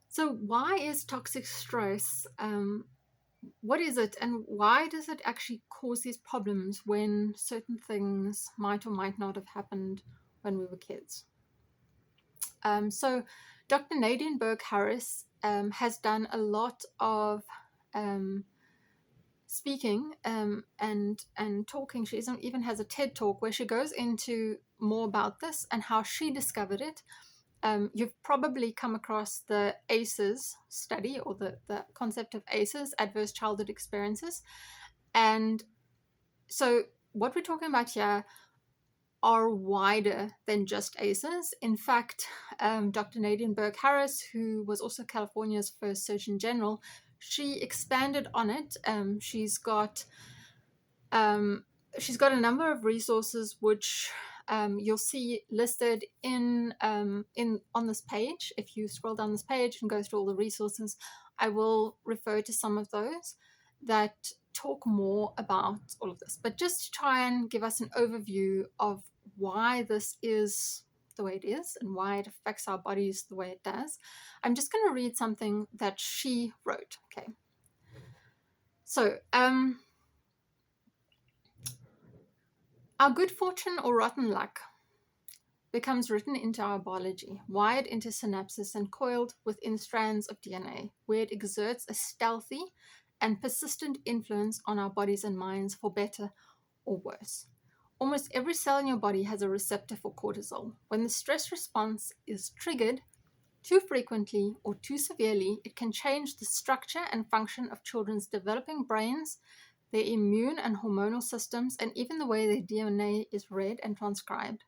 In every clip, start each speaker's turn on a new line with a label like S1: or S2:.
S1: So why is toxic stress? What is it, and why does it actually cause these problems when certain things might or might not have happened when we were kids? So Dr. Nadine Burke Harris has done a lot of um, speaking and talking. She even has a TED talk where she goes into more about this and how she discovered it. You've probably come across the ACEs study, or the concept of ACEs, adverse childhood experiences. And so what we're talking about here are wider than just ACEs. In fact, Dr. Nadine Burke Harris, who was also California's first Surgeon General, she expanded on it. She's got a number of resources which you'll see listed in on this page. If you scroll down this page and go through all the resources, I will refer to some of those that talk more about all of this. But just to try and give us an overview of why this is the way it is and why it affects our bodies the way it does, I'm just going to read something that she wrote. Okay. So, our good fortune or rotten luck becomes written into our biology, wired into synapses and coiled within strands of DNA, where it exerts a stealthy and persistent influence on our bodies and minds for better or worse. Almost every cell in your body has a receptor for cortisol. When the stress response is triggered too frequently or too severely, it can change the structure and function of children's developing brains, their immune and hormonal systems, and even the way their DNA is read and transcribed.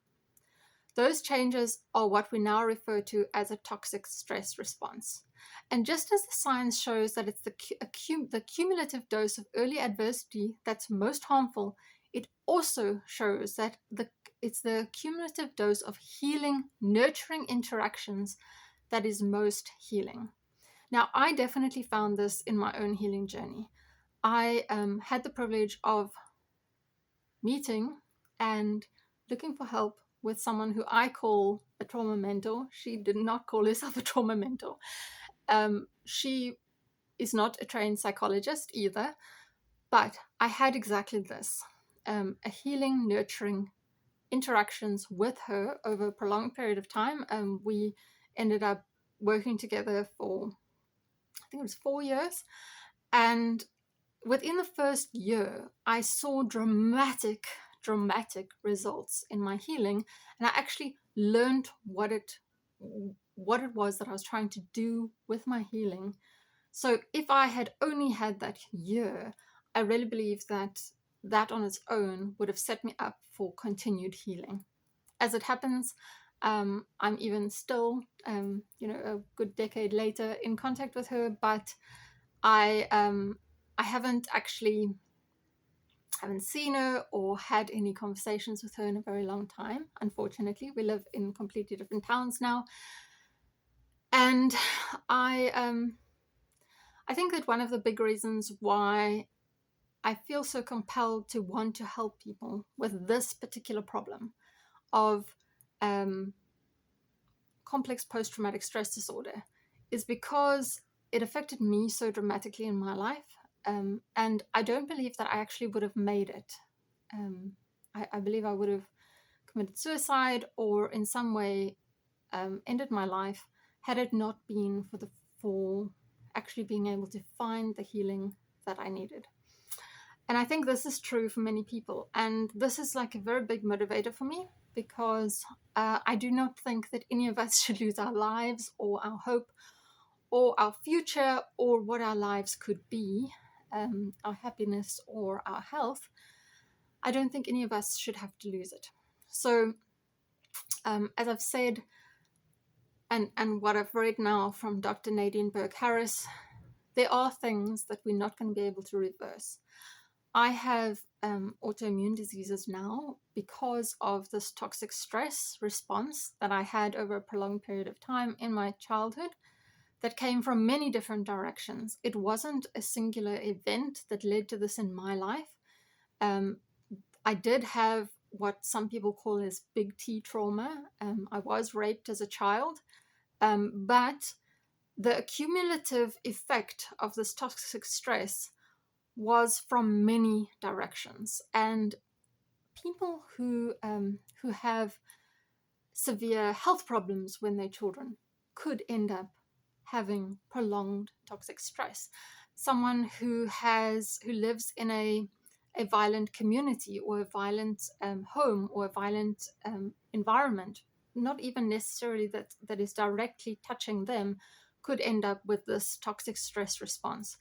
S1: Those changes are what we now refer to as a toxic stress response. And just as the science shows that it's the cumulative dose of early adversity that's most harmful, it also shows that it's the cumulative dose of healing, nurturing interactions that is most healing. Now, I definitely found this in my own healing journey. I had the privilege of meeting and looking for help with someone who I call a trauma mentor. She did not call herself a trauma mentor. She is not a trained psychologist either, but I had exactly this, a healing, nurturing interactions with her over a prolonged period of time. We ended up working together for, I think it was 4 years. And within the first year, I saw dramatic results in my healing, and I actually learned what it was that I was trying to do with my healing. So if I had only had that year, I really believe that that on its own would have set me up for continued healing. As it happens, I'm even still, a good decade later, in contact with her, but I haven't seen her or had any conversations with her in a very long time. Unfortunately, we live in completely different towns now, and I think that one of the big reasons why I feel so compelled to want to help people with this particular problem of complex post-traumatic stress disorder is because it affected me so dramatically in my life. And I don't believe that I actually would have made it. I believe I would have committed suicide or in some way ended my life had it not been for actually being able to find the healing that I needed. And I think this is true for many people. And this is like a very big motivator for me because I do not think that any of us should lose our lives or our hope or our future or what our lives could be, our happiness or our health. I don't think any of us should have to lose it. So, as I've said, and what I've read now from Dr. Nadine Burke Harris, there are things that we're not going to be able to reverse. I have autoimmune diseases now because of this toxic stress response that I had over a prolonged period of time in my childhood that came from many different directions. It wasn't a singular event that led to this in my life. I did have what some people call as big T trauma. I was raped as a child, but the cumulative effect of this toxic stress was from many directions, and people who have severe health problems when they're children could end up having prolonged toxic stress. Someone who lives in a violent community or a violent home or a violent environment, not even necessarily that is directly touching them, could end up with this toxic stress response.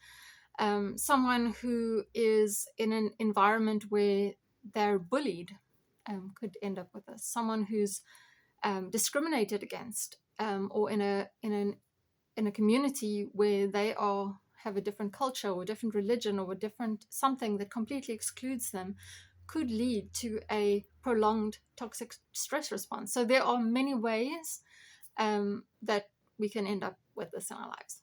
S1: Someone who is in an environment where they're bullied could end up with this. Someone who's discriminated against, or in a community where they have a different culture or a different religion or a different something that completely excludes them, could lead to a prolonged toxic stress response. So there are many ways that we can end up with this in our lives.